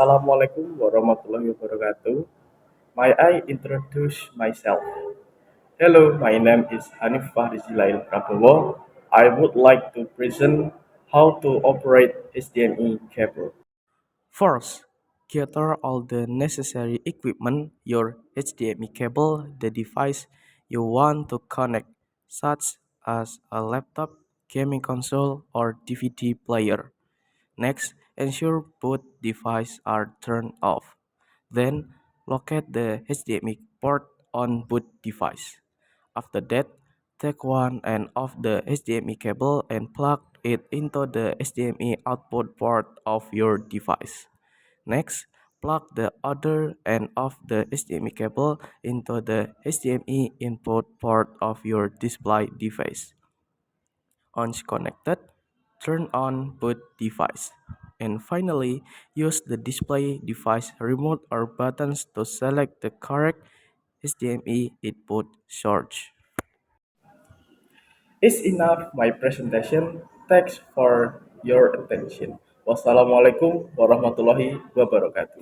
Assalamualaikum warahmatullahi wabarakatuh. May I introduce myself? Hello, my name is Hanif Fakhrizilail Prabowo. I would like to present how to operate HDMI cable. First, gather all the necessary equipment, your HDMI cable, the device you want to connect, such as a laptop, gaming console, or DVD player. Next, ensure both devices are turned off. Then, locate the HDMI port on both devices. After that, take one end of the HDMI cable and plug it into the HDMI output port of your device. Next, plug the other end of the HDMI cable into the HDMI input port of your display device. Once connected, turn on both devices. And finally, use the display device remote or buttons to select the correct HDMI input source. Is enough my presentation. Thanks for your attention. Wassalamualaikum warahmatullahi wabarakatuh.